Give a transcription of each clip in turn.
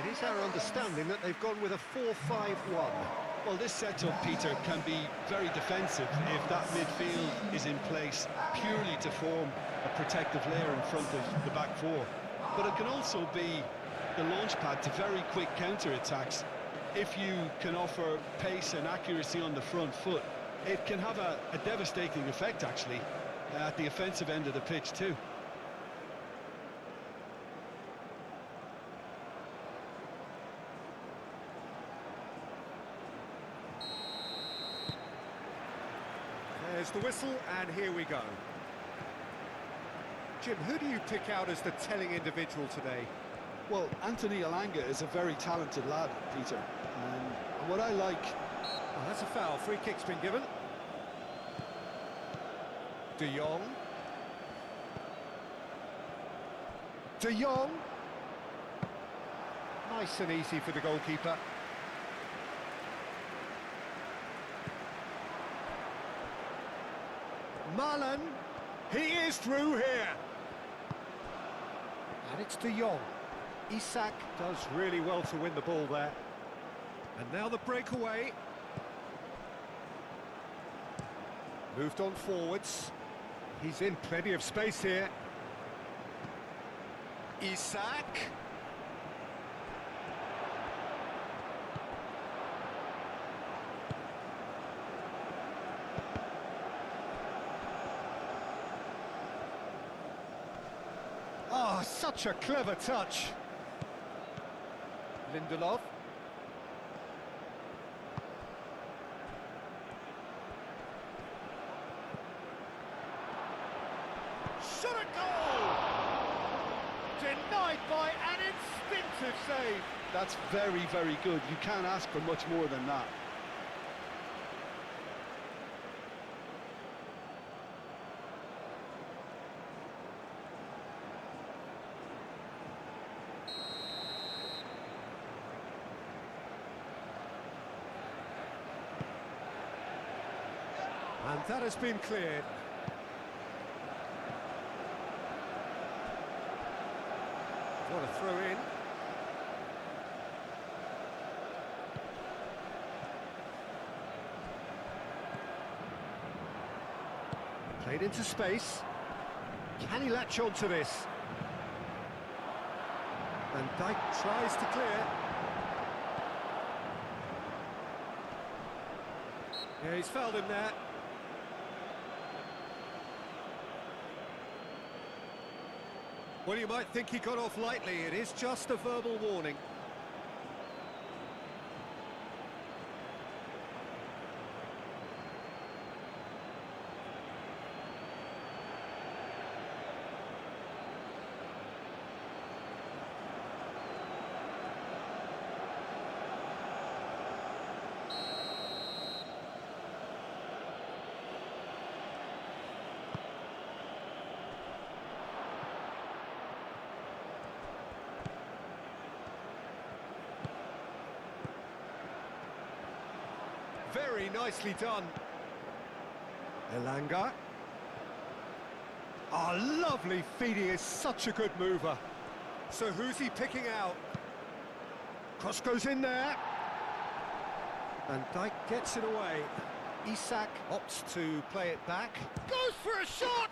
It is our understanding that they've gone with a 4-5-1. Well, this setup, Peter, can be very defensive if that midfield is in place purely to form a protective layer in front of the back four. But it can also be the launch pad to very quick counter-attacks. If you can offer pace and accuracy on the front foot, it can have a devastating effect, actually, at the offensive end of the pitch too. There's the whistle, and here we go. Jim, who do you pick out as the telling individual today? Well, Anthony Elanga is a very talented lad, Peter. And what I like... Oh, that's a foul. Free kick's been given. De Jong. De Jong. Nice and easy for the goalkeeper. Marlon, he is through here. And it's De Jong. Isak does really well to win the ball there. And now the breakaway. Moved on forwards. He's in plenty of space here. Isak. Oh, such a clever touch. Lindelof. Shot a goal! Denied by an instinctive save. That's very, very good. You can't ask for much more than that. And that has been cleared. What a throw in. Played into space. Can he latch on to this? And Dijk tries to clear. Yeah, he's fouled him there. Well, you might think he got off lightly. It is just a verbal warning. Very nicely done. Elanga. Oh, lovely feed. He is such a good mover. So who's he picking out? Cross goes in there. And Dijk gets it away. Isak opts to play it back. Goes for a shot!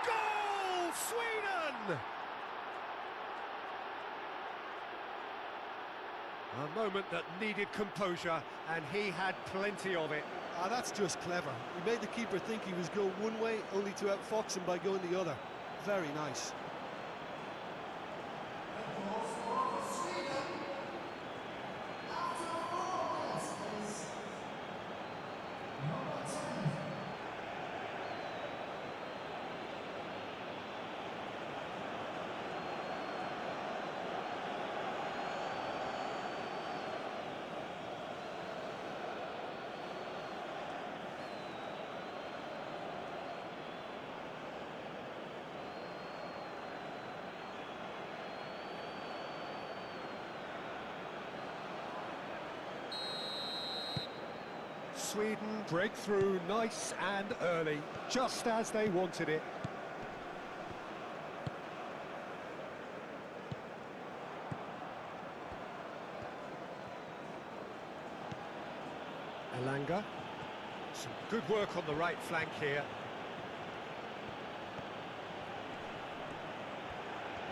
Goal! Sweden! A moment that needed composure, and he had plenty of it. Ah, that's just clever. He made the keeper think he was going one way, only to outfox him by going the other. Very nice. Sweden break through nice and early, just as they wanted it. Elanga. Some good work on the right flank here.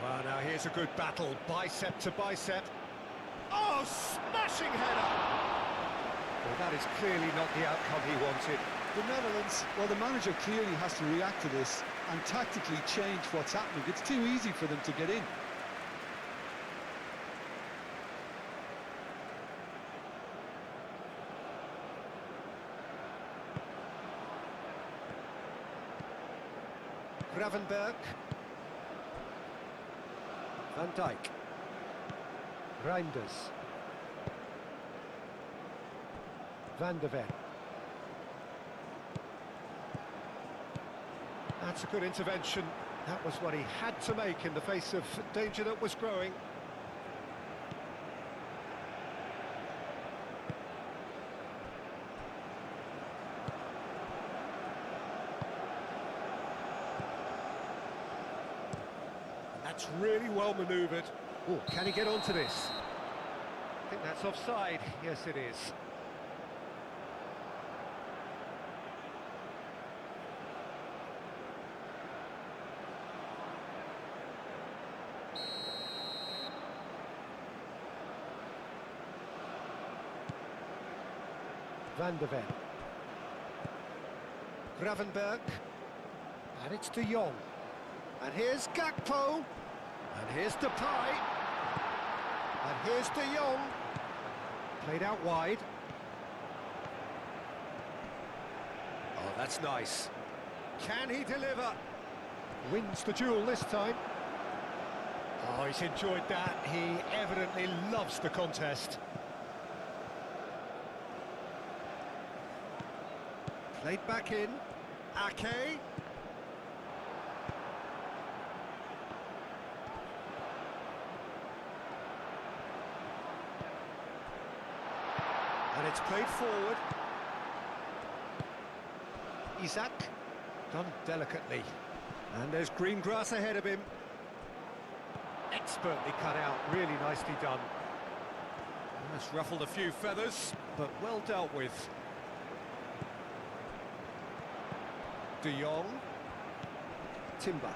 Well, now here's a good battle, bicep to bicep. Oh, smashing header! Well, that is clearly not the outcome he wanted. The Netherlands, well, the manager clearly has to react to this and tactically change what's happening. It's too easy for them to get in. Gravenberg. Van Dijk. Reinders. Van de Ven. That's a good intervention. That was what he had to make in the face of danger that was growing. That's really well manoeuvred. Oh, can he get onto this? I think that's offside. Yes, it is. Van de Ven. Gravenberg. And it's De Jong. And here's Gakpo. And here's Depay. And here's De Jong. Played out wide. Oh, that's nice. Can he deliver? Wins the duel this time. Oh, he's enjoyed that. He evidently loves the contest. Played back in. Ake. And it's played forward. Isak. Done delicately. And there's green grass ahead of him. Expertly cut out. Really nicely done. That's ruffled a few feathers, but well dealt with. De Jong. Timber.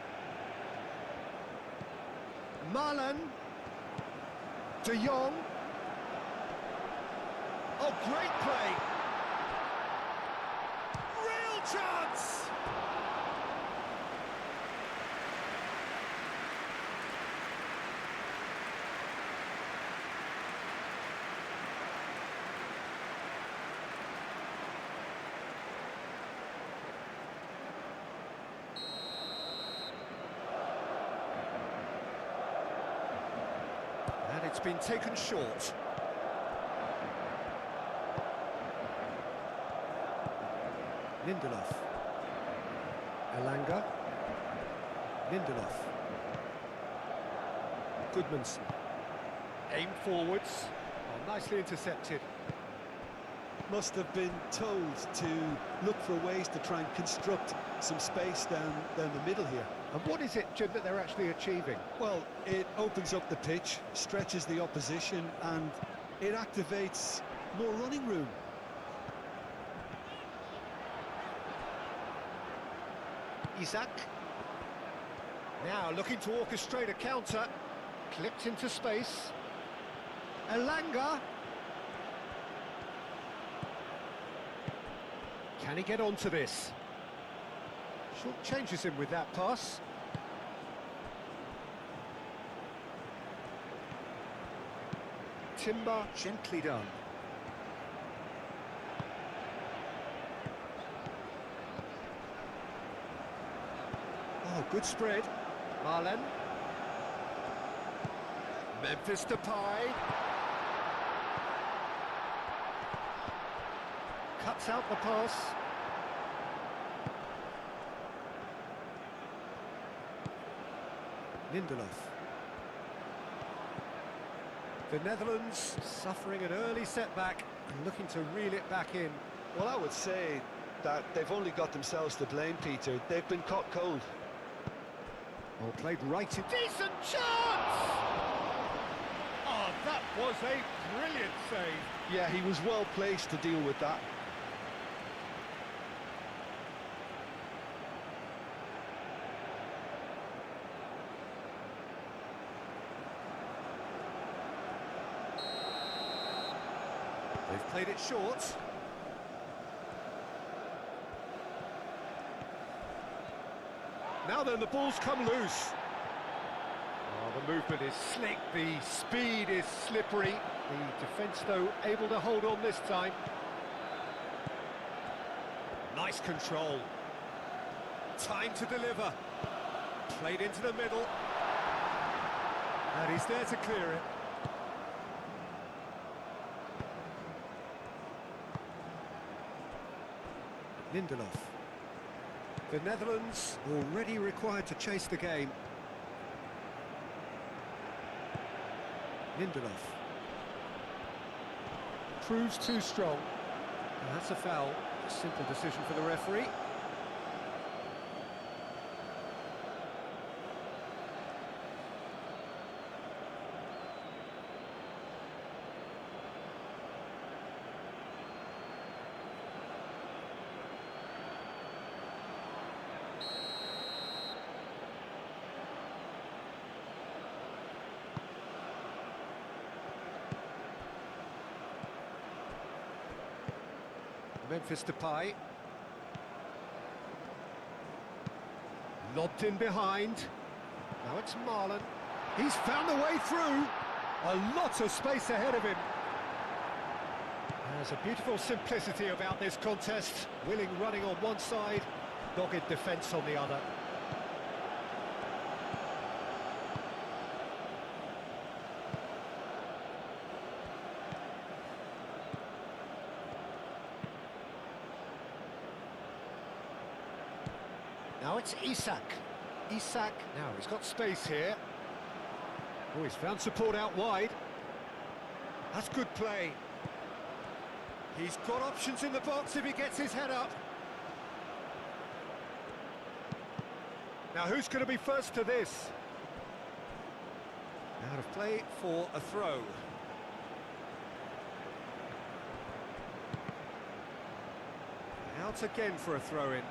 Malen. De Jong. Oh, great play! Real chance! And it's been taken short. Lindelof. Elanga. Lindelof. Goodmanson. Aim forwards. Oh, nicely intercepted. Must have been told to look for ways to try and construct some space down the middle here. And what is it, Jim, that they're actually achieving? Well, it opens up the pitch, stretches the opposition, and it activates more running room. Isak. Now looking to orchestrate a counter. Clipped into space. Elanga. Can he get onto this? Short changes him with that pass. Timber, gently done. Oh, good spread. Malen. Memphis Depay. Cuts out the pass. Lindelof. The Netherlands suffering an early setback and looking to reel it back in. Well, I would say that they've only got themselves to blame, Peter. They've been caught cold. Oh, played right in. Decent chance! Oh, that was a brilliant save. Yeah, he was well placed to deal with that. Played it short. Now then, the ball's come loose. Oh, the movement is slick, the speed is slippery. The defence, though, able to hold on this time. Nice control. Time to deliver. Played into the middle. And he's there to clear it. Lindelof. The Netherlands already required to chase the game. Lindelof. Proves too strong. And that's a foul. A simple decision for the referee. Memphis Depay. Lobbed in behind. Now it's Marlon. He's found a way through. A lot of space ahead of him. There's a beautiful simplicity about this contest. Willing running on one side, dogged defence on the other. Now it's Isak. Isak, now he's got space here. Oh, he's found support out wide. That's good play. He's got options in the box if he gets his head up. Now who's going to be first to this? Out of play for a throw. Out again for a throw-in.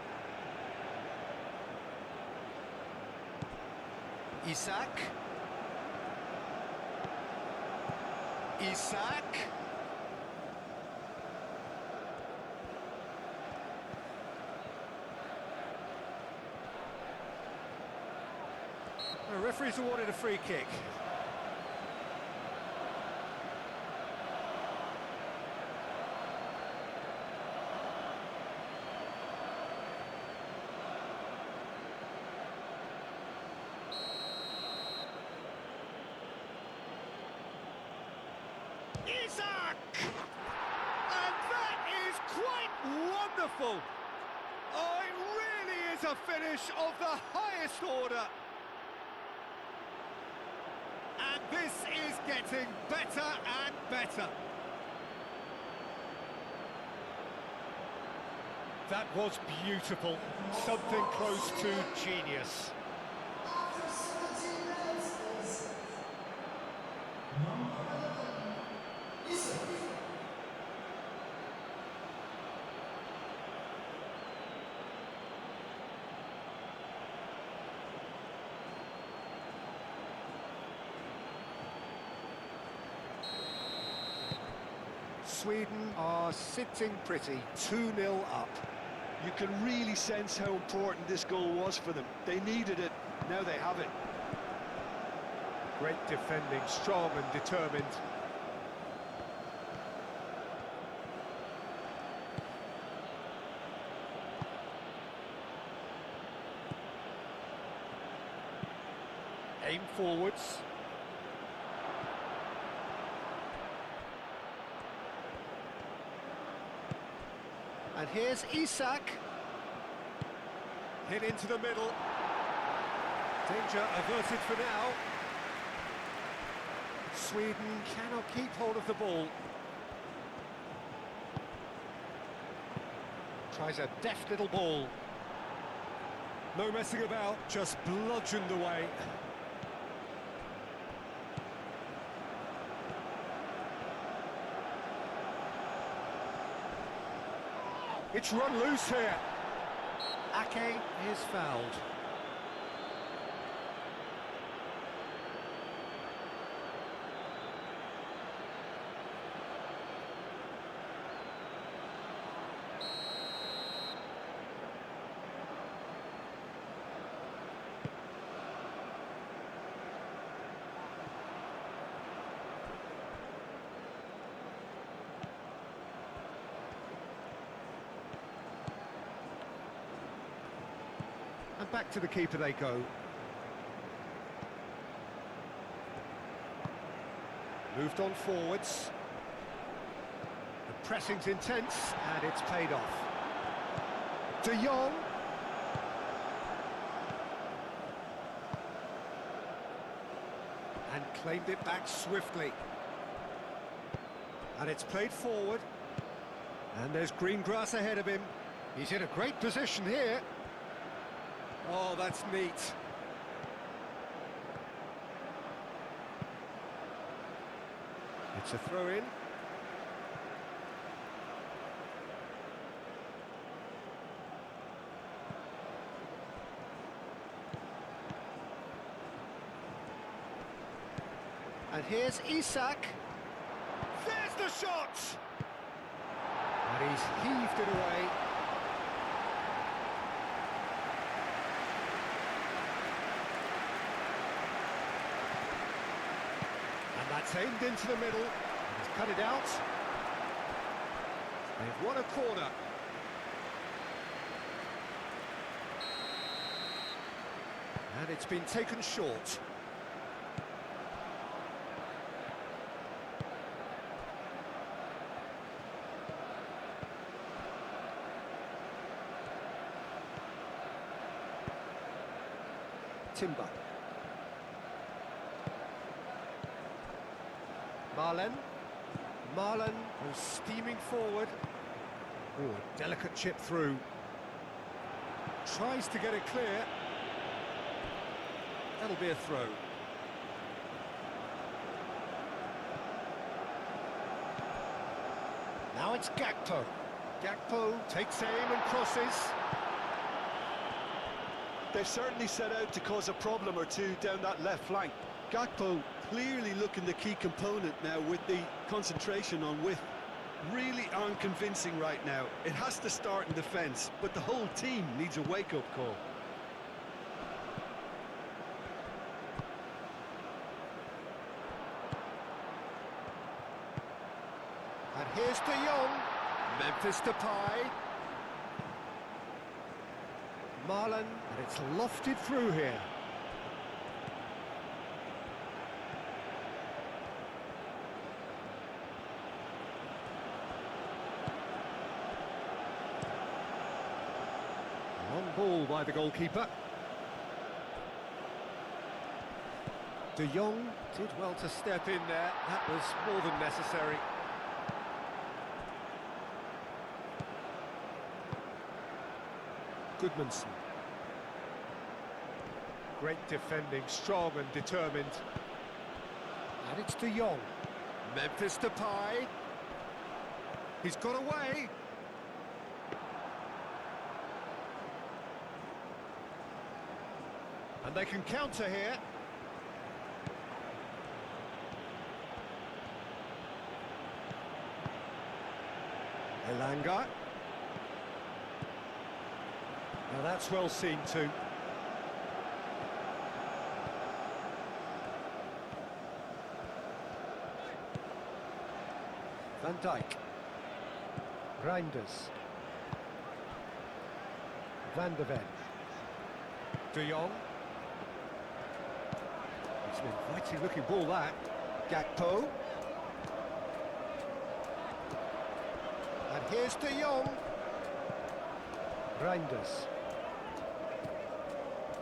Isak. Isak. The referee's awarded a free kick. Isak! And that is quite wonderful! Oh, it really is a finish of the highest order! And this is getting better and better. That was beautiful. Something close to genius. Sweden are sitting pretty, 2-0 up. You can really sense how important this goal was for them. They needed it, now they have it. Great defending, strong and determined. Aim forwards. And here's Isak. Hit into the middle. Danger averted for now. Sweden cannot keep hold of the ball. Tries a deft little ball. No messing about, just bludgeoned away. It's run loose here. Ake is fouled. And back to the keeper they go. Moved on forwards. The pressing's intense, and it's paid off. De Jong. And claimed it back swiftly. And it's played forward. And there's green grass ahead of him. He's in a great position here. Oh, that's neat. It's a throw-in. And here's Isak. There's the shot! And he's heaved it away. And that's aimed into the middle. He's cut it out. They've won a corner. And it's been taken short. Timber. Marlon goes steaming forward. Oh, a delicate chip through. Tries to get it clear. That'll be a throw. Now it's Gakpo. Gakpo takes aim and crosses. They've certainly set out to cause a problem or two down that left flank. Gakpo clearly looking the key component now with the concentration on width. Really aren't convincing right now. It has to start in defence, but the whole team needs a wake-up call. And here's De Jong. Memphis Depay. Marlon, and it's lofted through here. Long ball by the goalkeeper. De Jong did well to step in there. That was more than necessary. Goodmanson. Great defending, strong and determined. And it's De Jong. Memphis Depay. He's got away. And they can counter here. Elanga. Now that's well seen too. Van Dijk. Reinders. Van de Ven. De Jong. It's an inviting looking ball that. Gakpo. And here's De Jong. Reinders.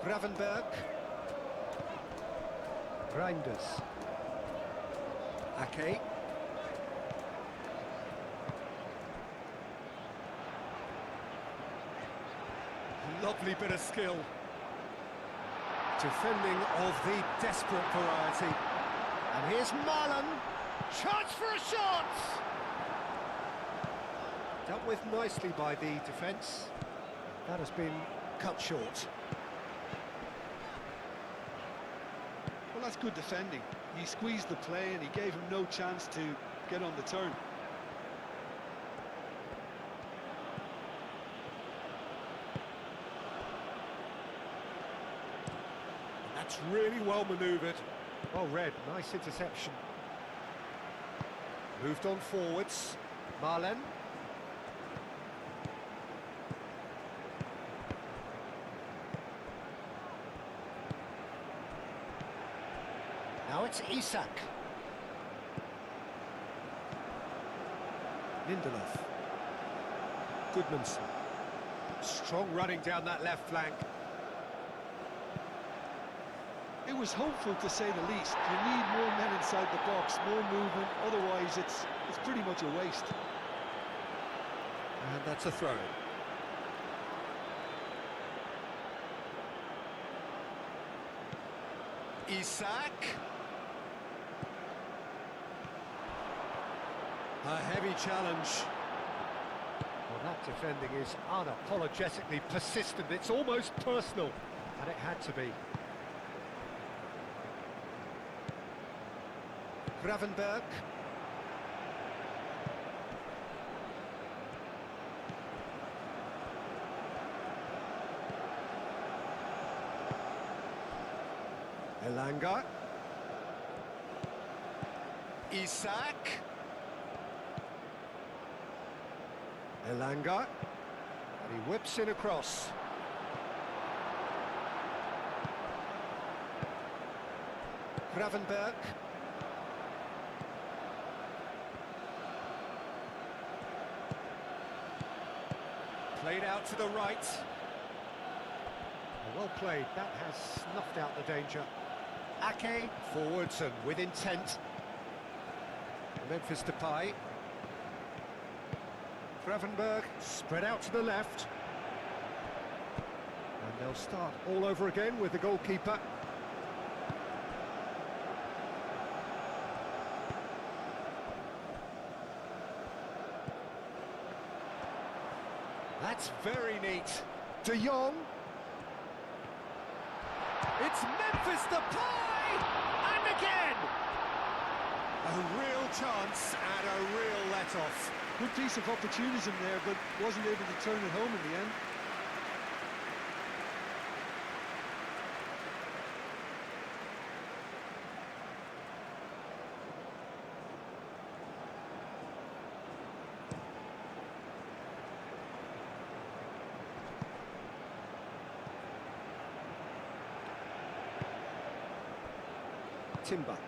Gravenberg. Reinders. Ake. Lovely bit of skill. Defending of the desperate variety. And here's Marlon. Chance for a shot! Dealt with nicely by the defence. That has been cut short. Well, that's good defending. He squeezed the play and he gave him no chance to get on the turn. That's really well manoeuvred. Well read, nice interception. Moved on forwards. Marlen. Now it's Isak. Lindelof. Goodmanson. Strong running down that left flank. It was hopeful, to say the least. You need more men inside the box, more movement, otherwise it's pretty much a waste. And that's a throw. Isak. A heavy challenge. Well, that defending is unapologetically persistent. It's almost personal, and it had to be. Gravenberg. Elanga. Isak. Elanga. And he whips in across. Gravenberg. Played out to the right. Well played, that has snuffed out the danger. Ake, forwards and with intent. Memphis Depay. Gravenberg, spread out to the left. And they'll start all over again with the goalkeeper. That's very neat. De Jong. It's Memphis Depay! And again! A real chance and a real let-off. Good piece of opportunism there, but wasn't able to turn it home in the end. Timber.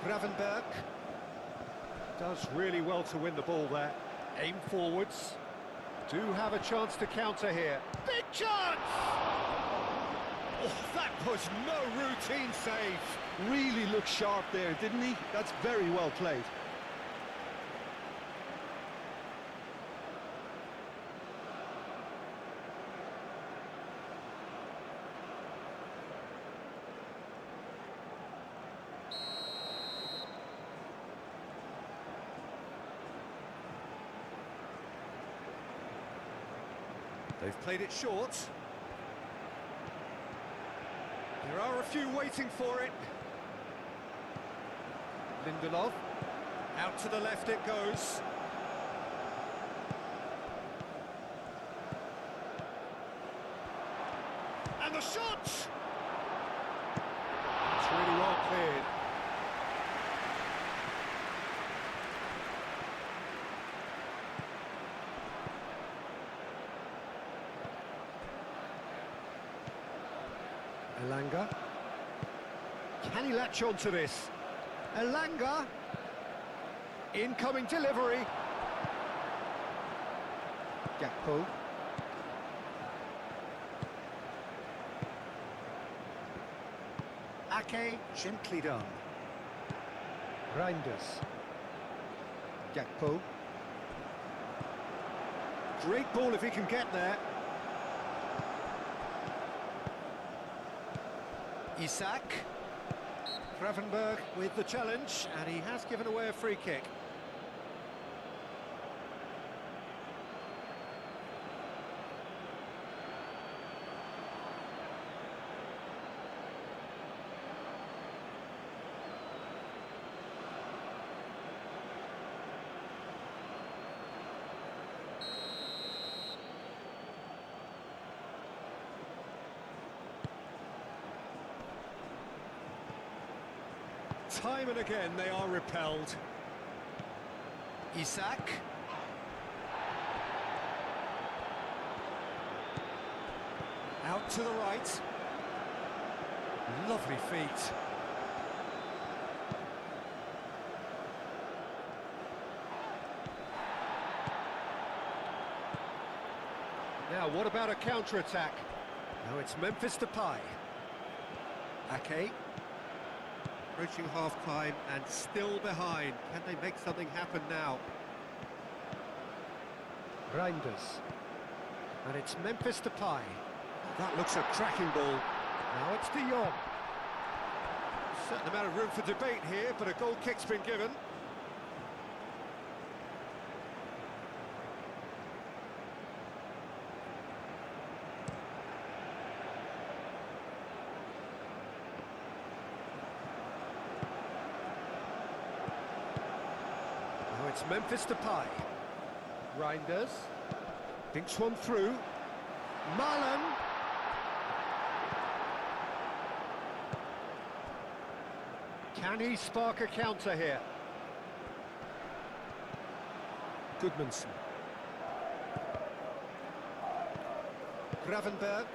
Gravenberg does really well to win the ball there. Aim forwards. Do have a chance to counter here. Big chance! Oh, that was no routine save. Really looked sharp there, didn't he? That's very well played. They've played it short. There are a few waiting for it. Lindelof. Out to the left it goes. And the shot! It's really well cleared. Elanga. Can he latch on to this? Elanga. Incoming delivery. Gakpo. Ake, gently done. Reinders. Gakpo. Great ball if he can get there. Isak. Gravenberg with the challenge, and he has given away a free kick. Time and again they are repelled. Isak. To the right. Lovely feet. Now, what about a counter-attack? Now it's Memphis Depay. Ake. Approaching half-time and still behind. Can they make something happen now? Reinders. And it's Memphis Depay. That looks a cracking ball. Now it's De Jong. Certain amount of room for debate here, but a goal kick's been given. Now it's Memphis Depay. Reinders. Thinks one through. Marlon. Can he spark a counter here? Goodmanson. Gravenberg.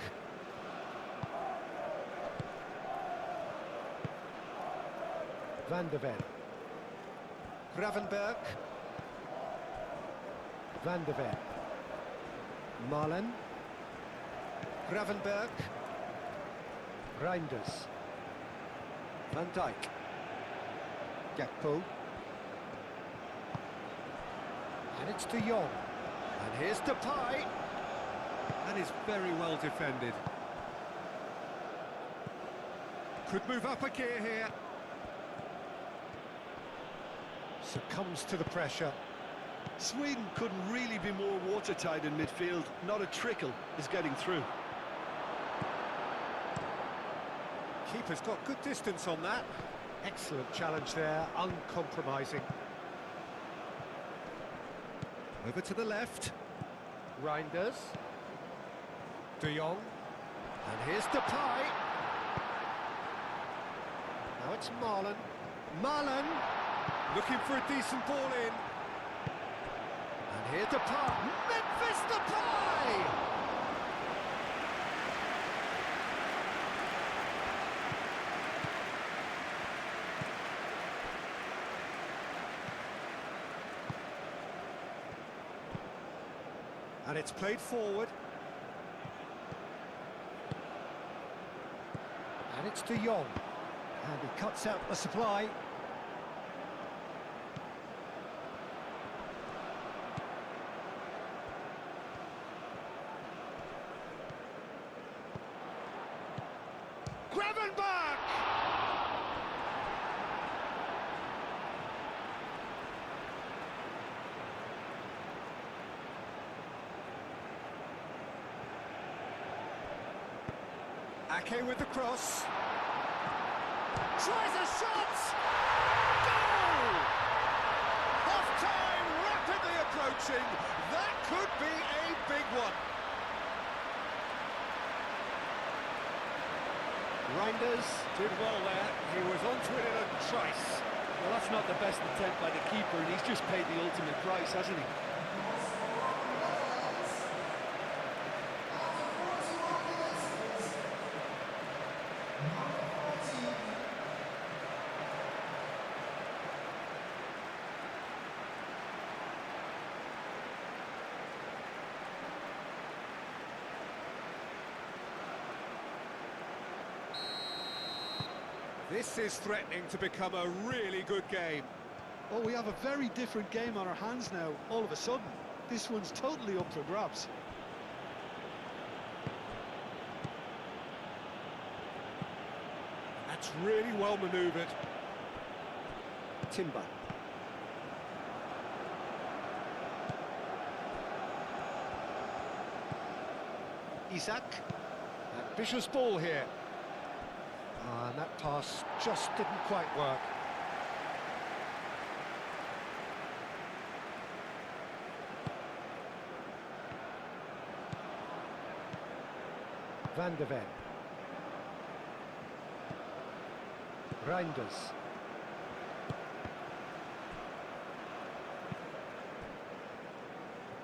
Van de Ven. Gravenberg. Van de Ven. Marlen. Gravenberg. Reinders. Van Dijk. Gakpo. And it's De Jong. And here's Depay. That is very well defended. Could move up a gear here. Succumbs to the pressure. Sweden couldn't really be more watertight in midfield. Not a trickle is getting through. Keeper's got good distance on that. Excellent challenge there, uncompromising. Over to the left. Reinders. De Jong. And here's Depay. Now it's Marlen. Marlen. Looking for a decent ball in. And here's Depay. Memphis Depay! And it's played forward. And it's De Jong. And he cuts out the supply. Gravenberg! Ake with the cross. Tries a shot! Goal! Half-time rapidly approaching. That could be a big one. Reinders did well there. He was onto it in a trice. Well, that's not the best attempt by the keeper, and he's just paid the ultimate price, hasn't he? This is threatening to become a really good game. Well, we have a very different game on our hands now, all of a sudden. This one's totally up for grabs. That's really well manoeuvred. Timber. Isak. Ambitious ball here. And that pass just didn't quite work. Van de Ven. Reinders.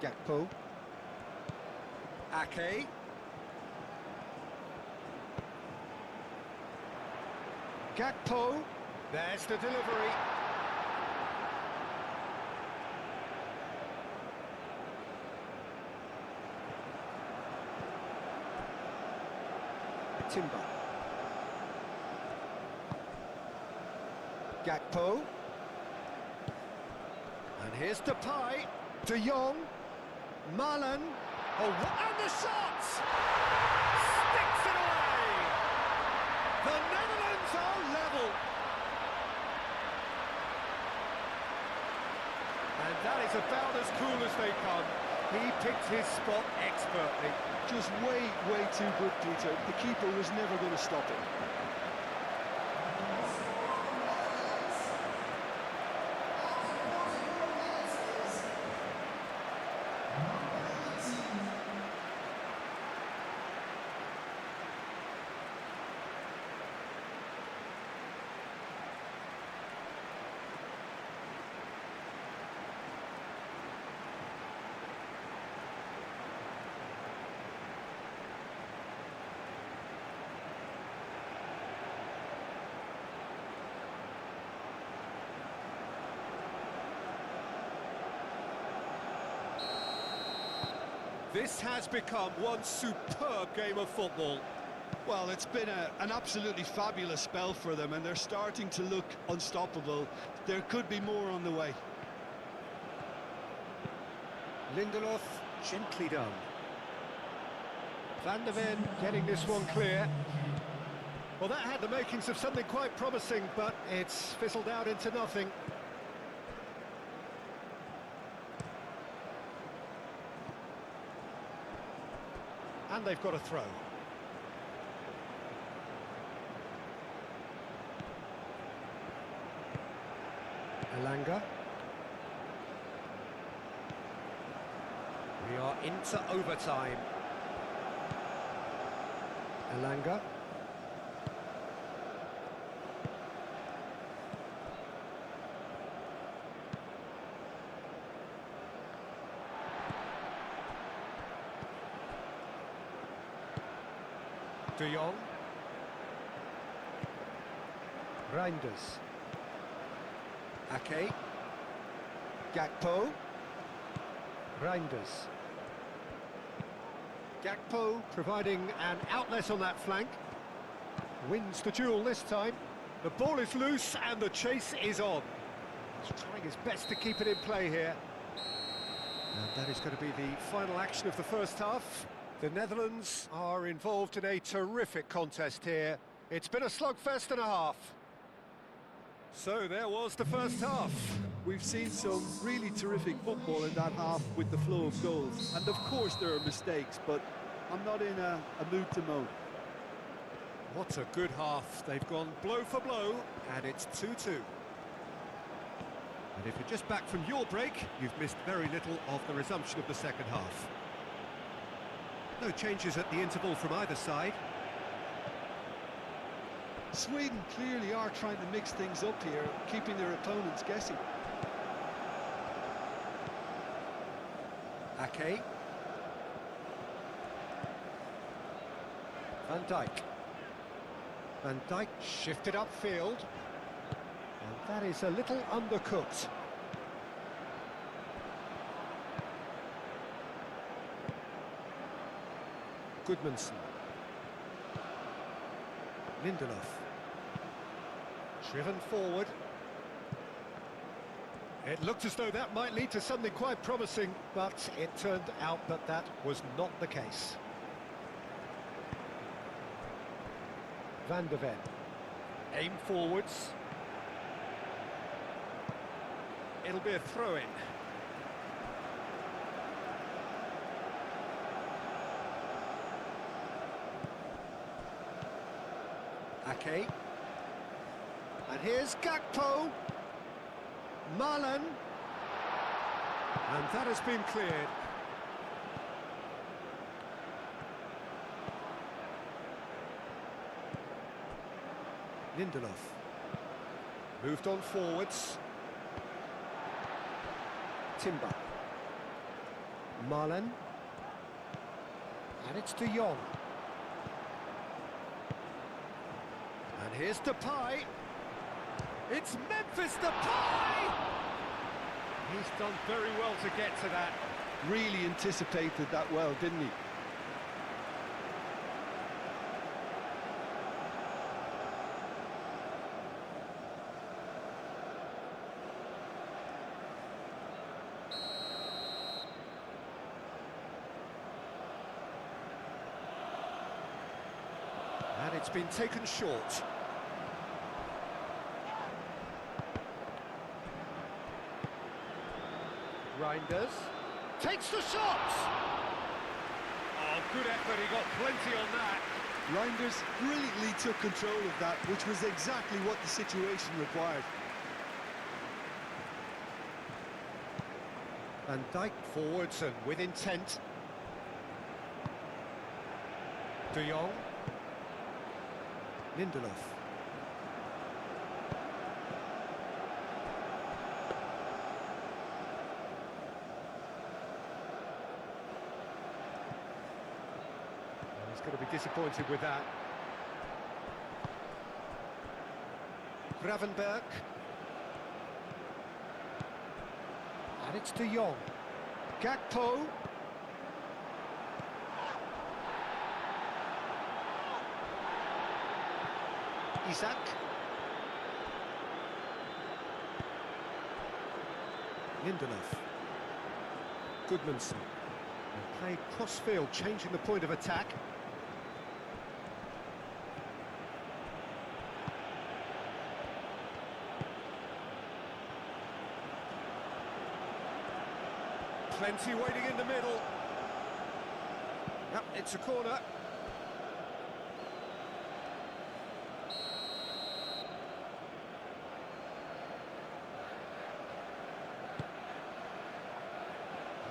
Gakpo. Ake. Gakpo, there's the delivery. Timber. Gakpo. And here's Depay. De Jong. Malen. Oh, and the shot! Sticks it away! The Netherlands are level. And that is about as cool as they come. He picked his spot expertly. Just way too good, Peter. The keeper was never going to stop it. This has become one superb game of football. Well, it's been an absolutely fabulous spell for them, and they're starting to look unstoppable. There could be more on the way. Lindelof, gently done. Van der Ven getting this one clear. Well, that had the makings of something quite promising, but it's fizzled out into nothing. And they've got a throw. Elanga. We are into overtime. Elanga. De Jong. Reinders. Ake. Gakpo. Reinders. Gakpo providing an outlet on that flank. Wins the duel this time. The ball is loose and the chase is on. He's trying his best to keep it in play here. And that is going to be the final action of the first half. The Netherlands are involved in a terrific contest here. It's been a slugfest and a half. So there was the first half. We've seen some really terrific football in that half with the flow of goals. And of course there are mistakes, but I'm not in a mood to moan. What a good half. They've gone blow for blow, and it's 2-2. And if you're just back from your break, you've missed very little of the resumption of the second half. No changes at the interval from either side. Sweden clearly are trying to mix things up here, keeping their opponents guessing. Ake. Van Dijk. Van Dijk shifted upfield. And that is a little undercooked. Goodmanson. Lindelof. Driven forward. It looked as though that might lead to something quite promising, but it turned out that that was not the case. Van der Ven. Aim forwards. It'll be a throw-in. Ake. And here's Gakpo. Malen. And that has been cleared. Lindelof. Moved on forwards. Timber. Malen. And it's De Jong. And here's Depay. It's Memphis Depay! He's done very well to get to that. Really anticipated that well, didn't he? And it's been taken short. Reinders takes the shot! Oh, good effort, he got plenty on that. Reinders brilliantly took control of that, which was exactly what the situation required. Van Dijk forwards and with intent. De Jong. Lindelof. He's going to be disappointed with that. Gravenberg. And it's De Jong. Gakpo. Isaac. Lindelof. Goodmanson. And played cross-field, changing the point of attack. Plenty waiting in the middle. Yep, it's a corner.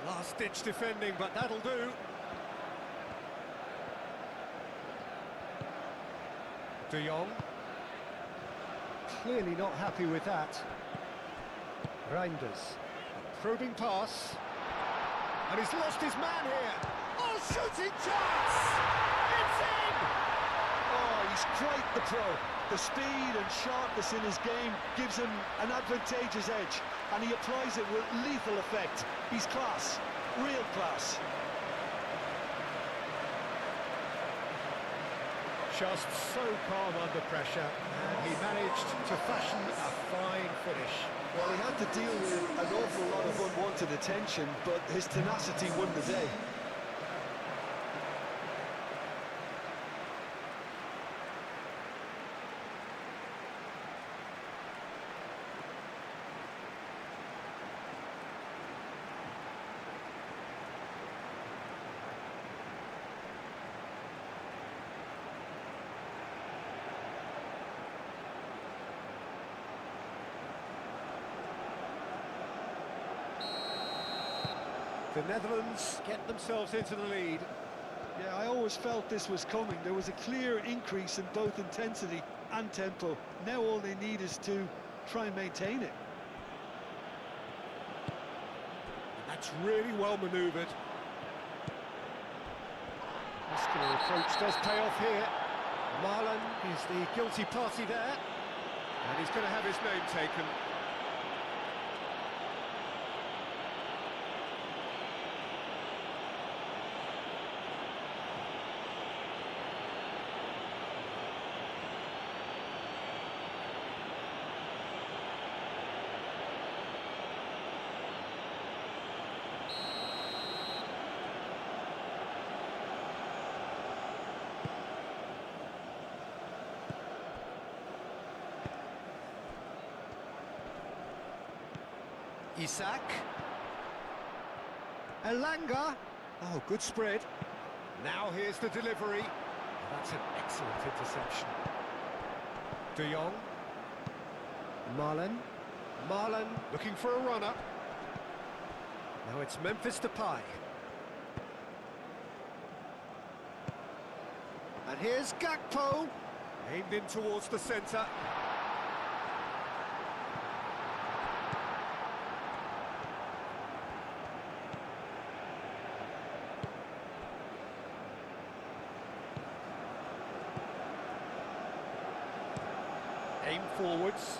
Last-ditch defending, but that'll do. De Jong. Clearly not happy with that. Reinders. Probing pass. And he's lost his man here. Oh, shooting chance! It's in! Oh, he's quite the pro. The speed and sharpness in his game gives him an advantageous edge, and he applies it with lethal effect. He's class, real class. Just so calm under pressure, and he managed to fashion a fine finish. Well, he had to deal with an awful lot of unwanted attention, but his tenacity won the day. The Netherlands get themselves into the lead. Yeah, I always felt this was coming. There was a clear increase in both intensity and tempo. Now all they need is to try and maintain it. That's really well manoeuvred. Muscular approach does pay off here. Marlon is the guilty party there. And he's going to have his name taken. Isaac. Elanga. Oh, good spread. Now here's the delivery. That's an excellent interception. De Jong. Marlon. Marlon looking for a runner. Now it's Memphis Depay. And here's Gakpo. Aimed in towards the centre. team forwards.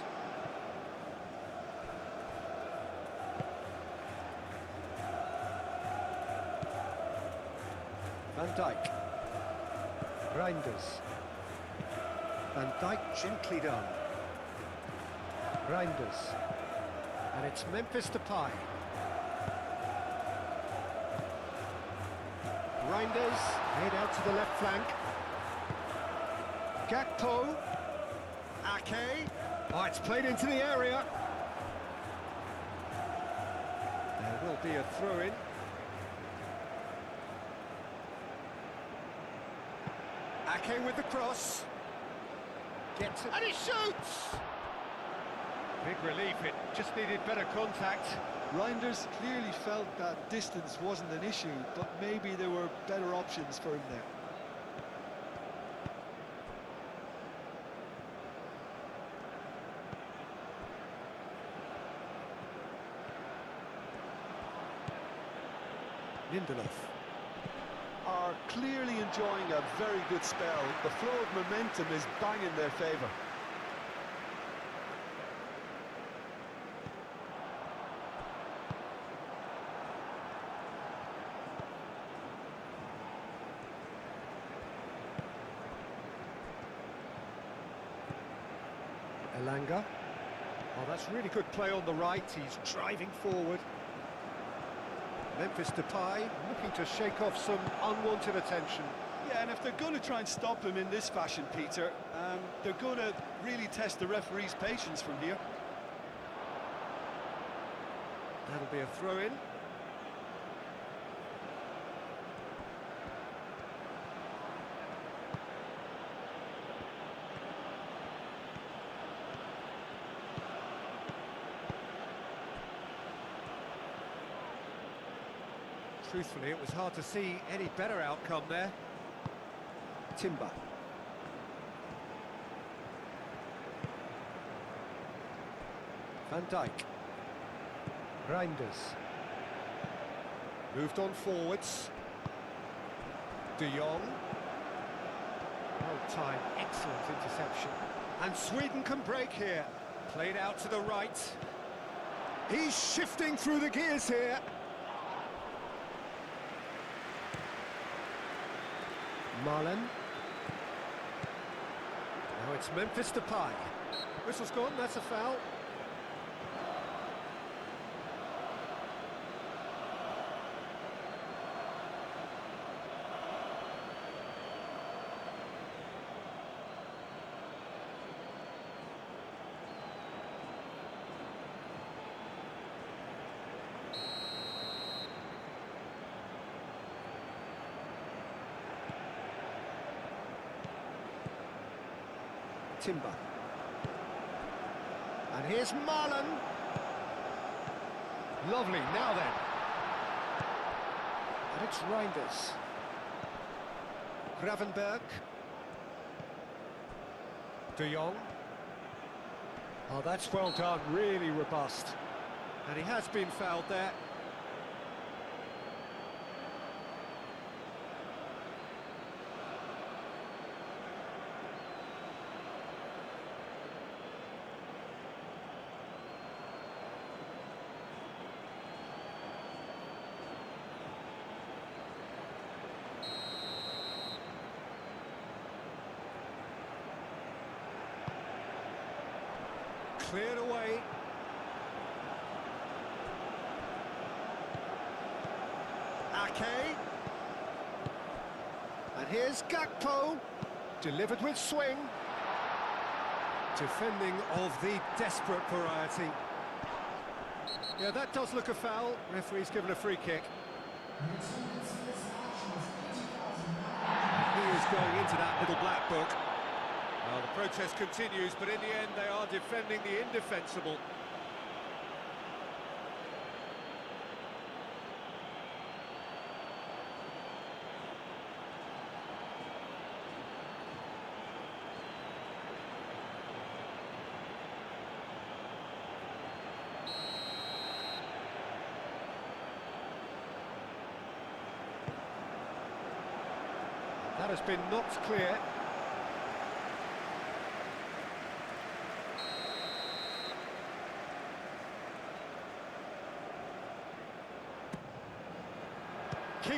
Van Dijk. Reinders. Van Dijk gently done. Reinders. And it's Memphis Depay. Reinders, head out to the left flank. Gakpo. Ake. Oh, it's played into the area. There will be a throw-in. Ake with the cross. Gets it. And he shoots! Big relief, it just needed better contact. Reinders clearly felt that distance wasn't an issue, but maybe there were better options for him there. Lindelof. Are clearly enjoying a very good spell. The flow of momentum is bang in their favour. Elanga. Oh, that's really good play on the right. He's driving forward. Memphis Depay looking to shake off some unwanted attention. Yeah, and if they're going to try and stop him in this fashion, Peter, they're going to really test the referee's patience from here. That'll be a throw-in. Truthfully, it was hard to see any better outcome there. Timber. Van Dijk. Reinders. Moved on forwards. De Jong. Well timed, excellent interception. And Sweden can break here. Played out to the right. He's shifting through the gears here. Marlon. Now it's Memphis Depay. Whistle's gone, that's a foul. Timber. And here's Marlon. Lovely, now then. And it's Reinders. Gravenberg. De Jong. Oh, that's well done, really robust. And he has been fouled there. Cleared away. Ake. And here's Gakpo. Delivered with swing. Defending of the desperate variety. Yeah, that does look a foul. Referee's given a free kick. He is going into that little black book. Well, the protest continues, but in the end they are defending the indefensible. That has been knocked clear.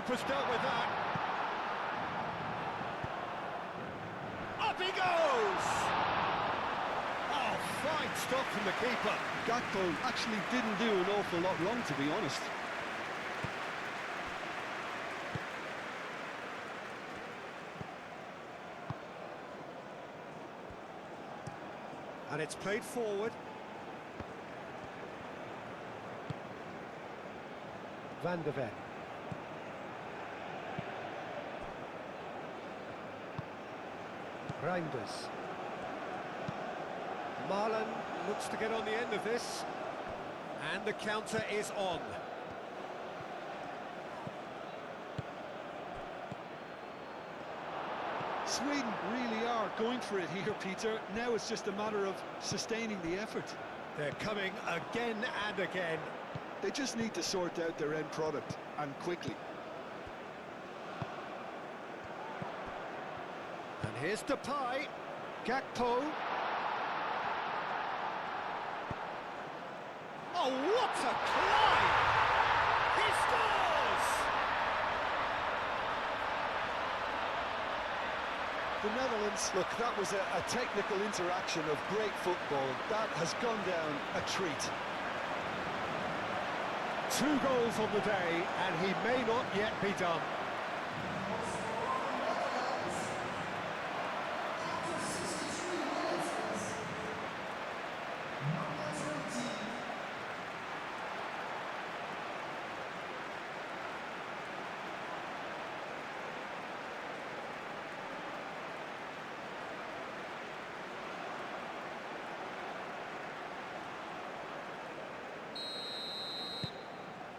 keeper's dealt with that. Up he goes! Oh, fine stop from the keeper. Gakpo actually didn't do an awful lot wrong, to be honest. And it's played forward. Van de Ven. Reinders. Marlon looks to get on the end of this. And the counter is on. Sweden really are going for it here, Peter. Now it's just a matter of sustaining the effort. They're coming again and again. They just need to sort out their end product, and quickly. And here's Depay. Gakpo. Oh, what a climb! He scores! The Netherlands, look, that was a technical interaction of great football. That has gone down a treat. 2 goals on the day, and he may not yet be done.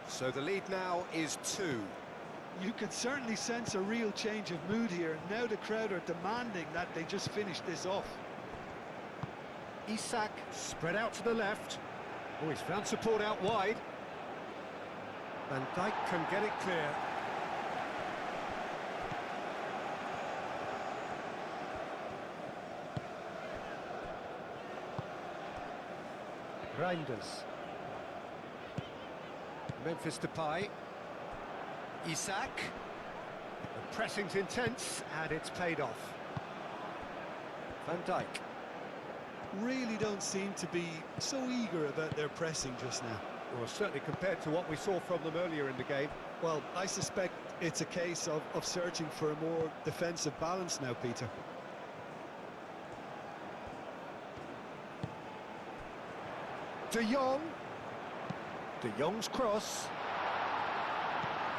So the lead now is 2. You can certainly sense a real change of mood here. Now the crowd are demanding that they just finish this off. Isak spread out to the left. Oh, he's found support out wide. Van Dijk can get it clear. Reinders. Memphis Depay. Isak. The pressing's intense, and it's paid off. Van Dijk. Really don't seem to be so eager about their pressing just now. Well, certainly compared to what we saw from them earlier in the game. Well, I suspect it's a case of searching for a more defensive balance now, Peter. De Jong. De Jong's cross.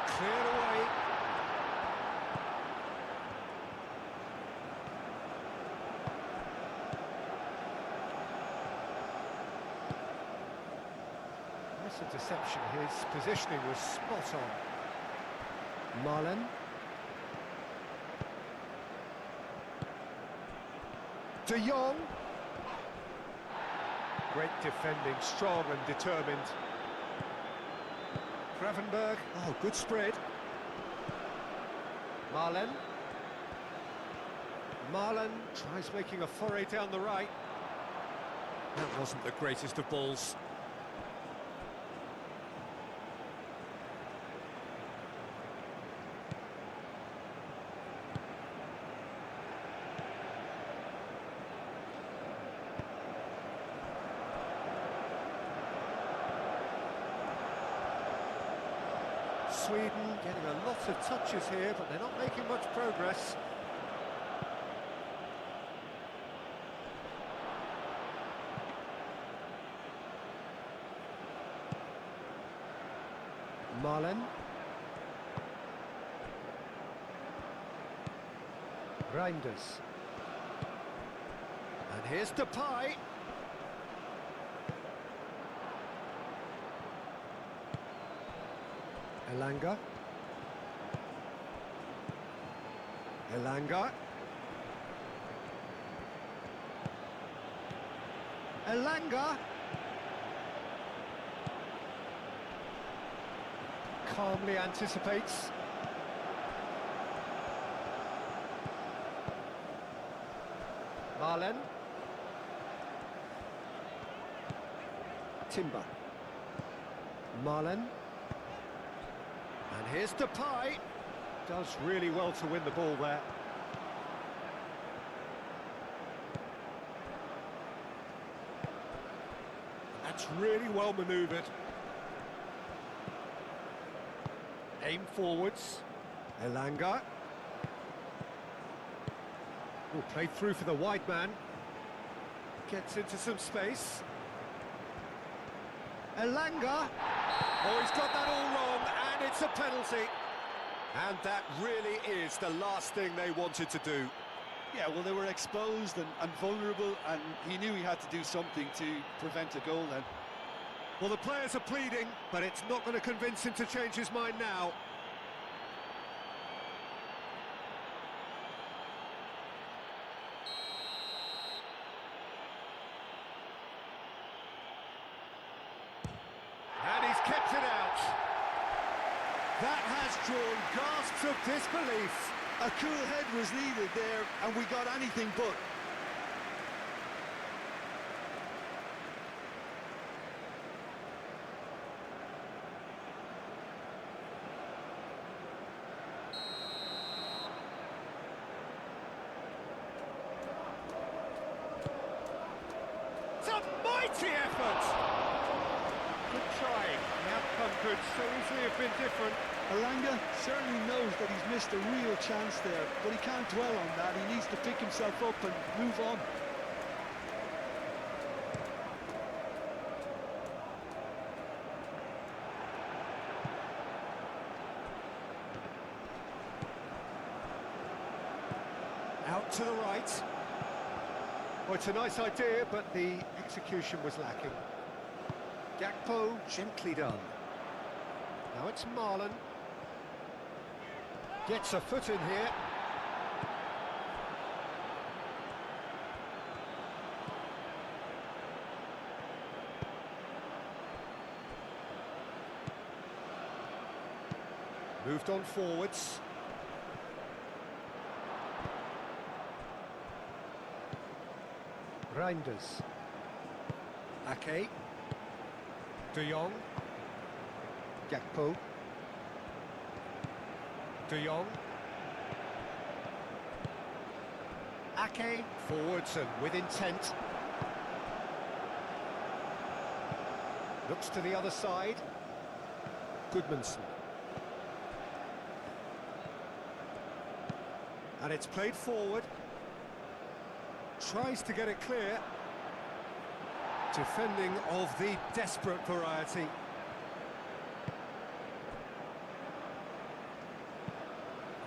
Cleared away. That's a deception. His positioning was spot on. Marlon. De Jong. Great defending, strong and determined. Gravenberg, oh, good spread. Marlon. Marlon tries making a foray down the right. That wasn't the greatest of balls. Sweden getting a lot of touches here, but they're not making much progress. Marlon. Reinders. And here's Depay. Elanga. Elanga. Elanga. Calmly anticipates. Marlon. Timber. Marlon. And here's Depay. Does really well to win the ball there. That's really well manoeuvred. Aim forwards. Elanga. Played through for the wide man. Gets into some space. Elanga. Oh, he's got that all wrong, and it's a penalty. And that really is the last thing they wanted to do. Yeah, well, they were exposed and vulnerable, and he knew he had to do something to prevent a goal then. Well, the players are pleading, but it's not going to convince him to change his mind now. And he's kept it out. That has drawn gasps of disbelief. A cool head was needed there, and we got anything but. It's a mighty effort! Good trying. The outcome could so easily have been different. Elanga certainly knows that he's missed a real chance there, but he can't dwell on that. He needs to pick himself up and move on. Out to the right. Well, it's a nice idea, but the execution was lacking. Gakpo, gently done. Now it's Marlon. Gets a foot in here. Moved on forwards. Reinders. Ake. De Jong. Gakpo. De Jong. Ake. Forwards and with intent. Looks to the other side. Goodmanson. And it's played forward. Tries to get it clear. Defending of the desperate variety.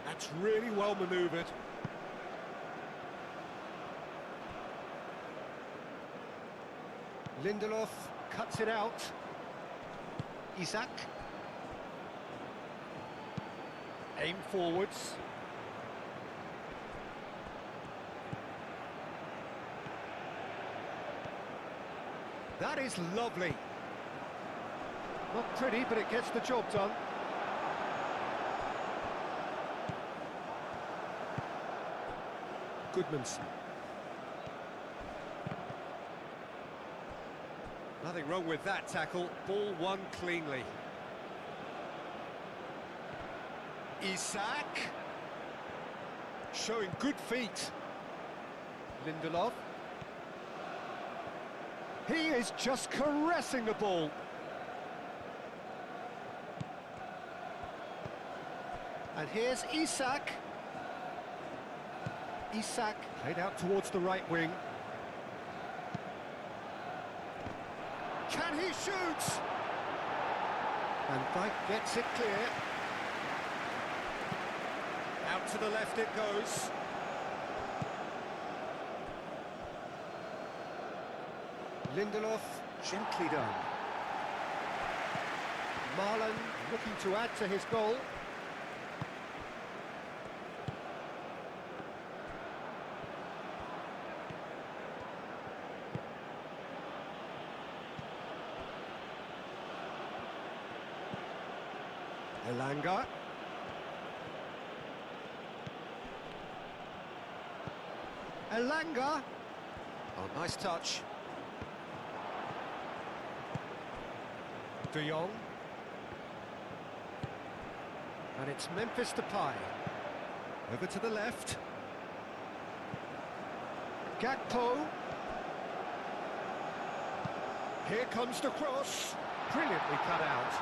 That's really well manoeuvred. Lindelof cuts it out. Isak. Aim forwards. That is lovely. Not pretty, but it gets the job done. Goodmanson. Nothing wrong with that tackle. Ball won cleanly. Isak. Showing good feet. Lindelof. He is just caressing the ball. And here's Isak. Isak played out towards the right wing. Can he shoot? And Dyke gets it clear. Out to the left it goes. Lindelof, gently done. Marlon looking to add to his goal. Elanga. Elanga. Oh, nice touch. De Jong. And it's Memphis Depay. Over to the left. Gakpo. Here comes the cross. Brilliantly cut out.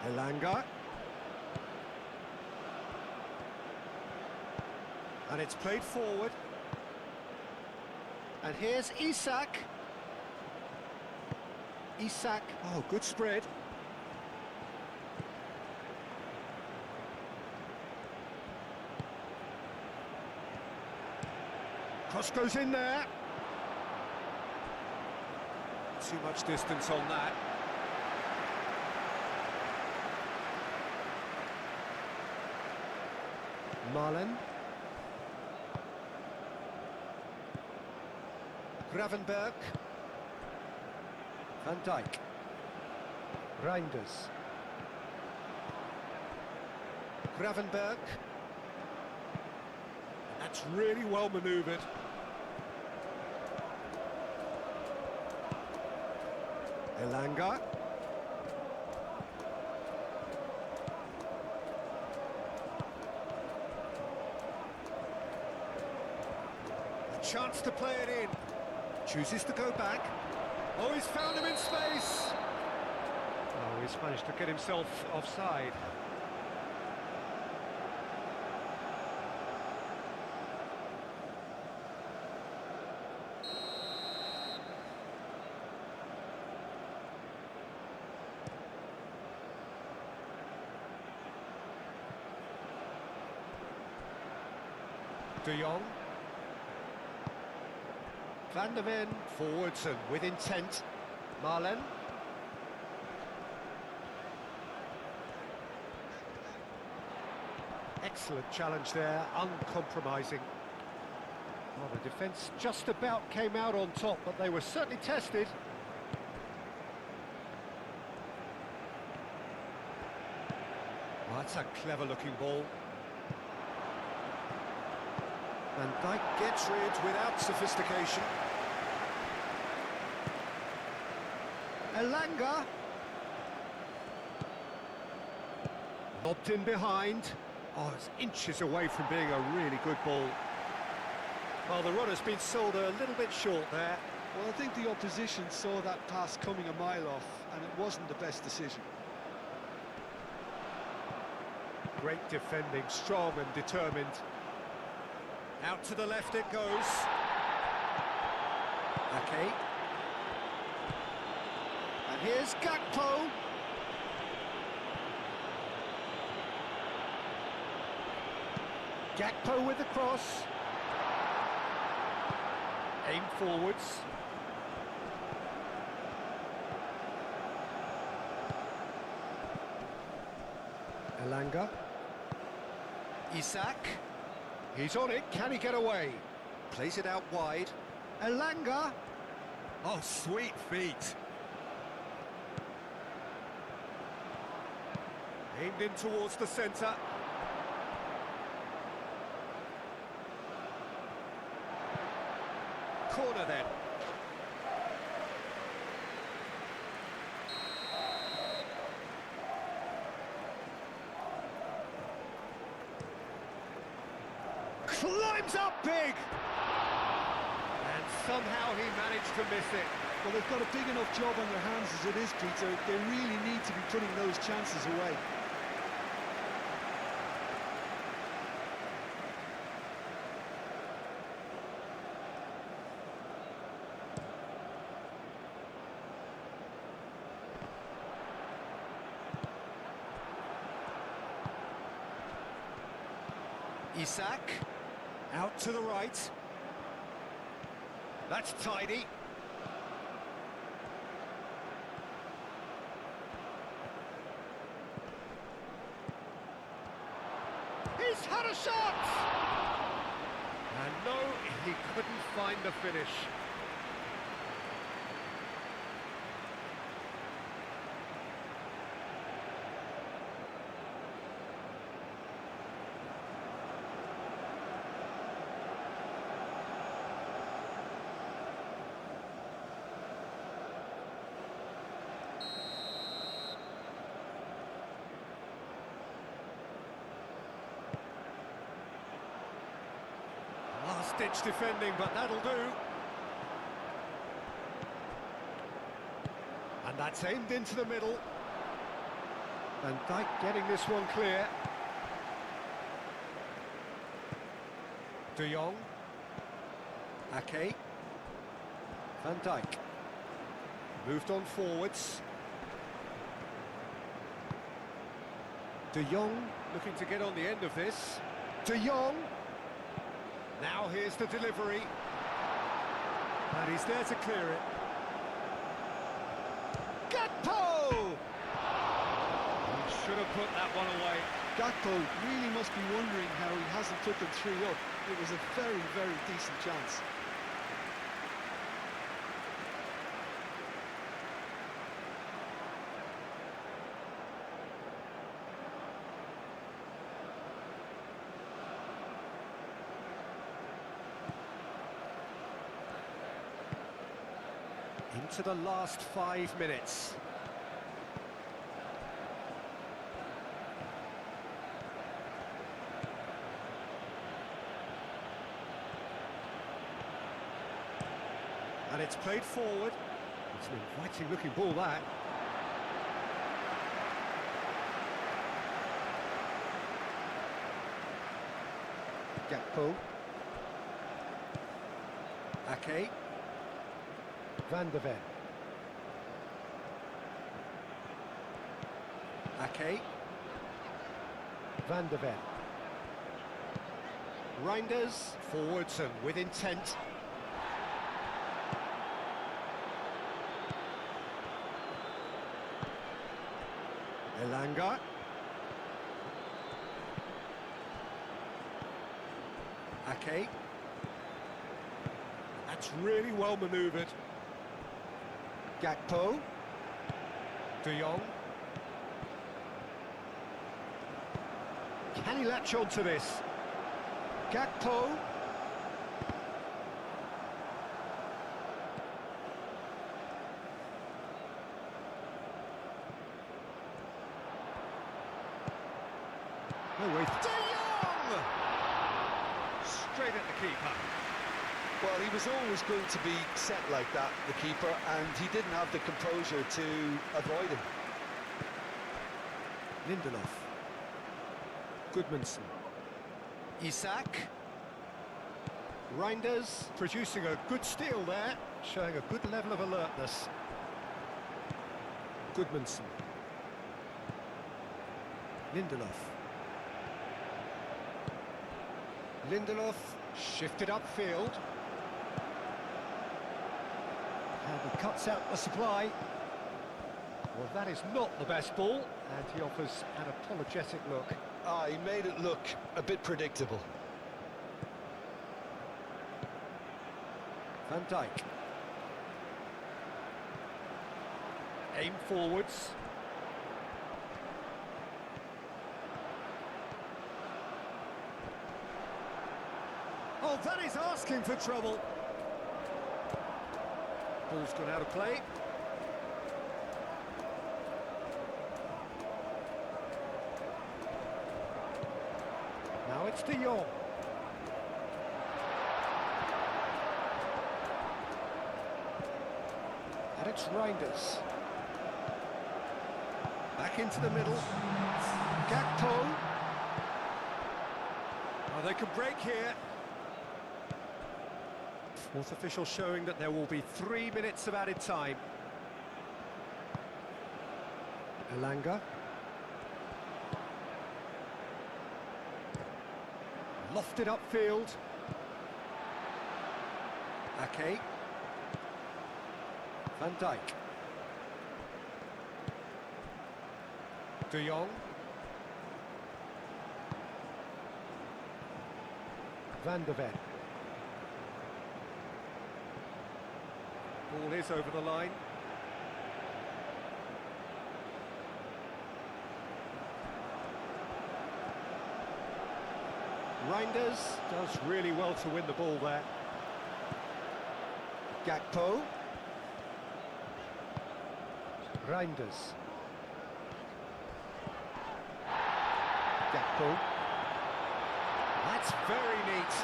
Elanga. And it's played forward. And here's Isak. Isak. Oh, good spread. Cross goes in there. Too much distance on that. Marlen. Gravenberg. Van Dijk. Reinders. Gravenberg. That's really well manoeuvred. Elanga. A chance to play it in. Chooses to go back. Oh, he's found him in space. Oh, he's managed to get himself offside. De Jong. Van der Ven forwards and with intent. Marlen. Excellent challenge there, uncompromising. Well, the defence just about came out on top, but they were certainly tested. Oh, that's a clever-looking ball. And Dijk gets rid without sophistication. Elanga. Lobbed in behind. Oh, it's inches away from being a really good ball. Well, the runner's been sold a little bit short there. Well, I think the opposition saw that pass coming a mile off, and it wasn't the best decision. Great defending, strong and determined. Out to the left it goes. Okay. And here's Gakpo. Gakpo with the cross. Aim forwards. Elanga. Isak. He's on it, can he get away? Plays it out wide. Elanga. Oh, sweet feet. Aimed in towards the centre. Corner then. Climbs up big! And somehow he managed to miss it. Well, they've got a big enough job on their hands as it is, Peter. They really need to be putting those chances away. Isak. Out to the right. That's tidy. He's had a shot! And no, he couldn't find the finish. last-ditch defending, but that'll do. And that's aimed into the middle. Van Dijk getting this one clear. De Jong. Ake. Van Dijk. Moved on forwards. De Jong looking to get on the end of this. De Jong. Now here's the delivery. And he's there to clear it. Gakpo! He should have put that one away. Gakpo really must be wondering how he hasn't put them 3 up. It was a very, very decent chance. Into the last 5 minutes. And it's played forward. It's an inviting looking ball, that. Gakpo. Ake. Van de Ven. Ake. Van de Ven. Reinders, forwards and with intent. Elanga. Ake. That's really well manoeuvred. Gakpo. De Jong. Can he latch on to this? Gakpo. No way. De Jong! Straight at the keeper. Well, he was always going to be set like that, the keeper, and he didn't have the composure to avoid him. Lindelof. Goodmanson. Isak. Reinders producing a good steal there, showing a good level of alertness. Goodmanson. Lindelof. Lindelof shifted upfield. And he cuts out the supply. Well, that is not the best ball, and he offers an apologetic look. Ah, he made it look a bit predictable. Van Dijk. Aim forwards. Oh, that is asking for trouble. Ball's gone out of play. Now it's De Jong. And it's Reinders. Back into the middle. Gakpo. Oh, they can break here. Fourth official showing that there will be 3 minutes of added time. Elanga. Lofted upfield. Ake. Van Dijk. De Jong. Van de Ven. Ball is over the line. Reinders does really well to win the ball there. Gakpo. Reinders. Gakpo. That's very neat.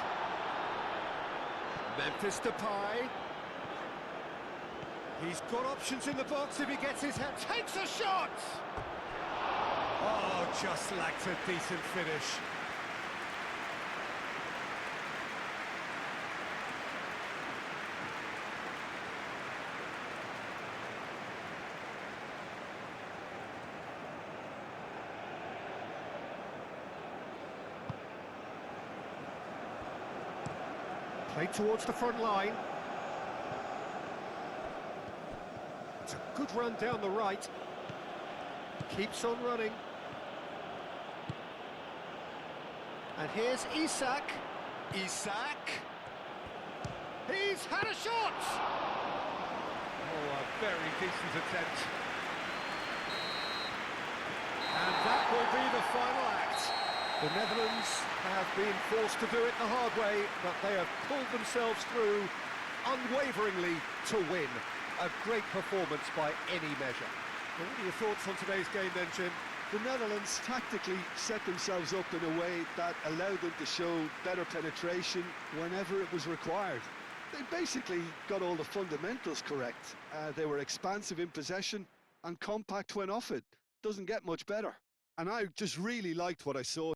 Memphis Depay. He's got options in the box if he gets his head. Takes a shot! Oh, just lacked a decent finish. Played towards the front line. It's a good run down the right. Keeps on running. And here's Isak. Isak. He's had a shot! Oh, a very decent attempt. And that will be the final act. The Netherlands have been forced to do it the hard way, but they have pulled themselves through unwaveringly to win. A great performance by any measure. What are your thoughts on today's game then, Jim? The Netherlands tactically set themselves up in a way that allowed them to show better penetration whenever it was required. They basically got all the fundamentals correct. They were expansive in possession and compact when off it. Doesn't get much better. And I just really liked what I saw.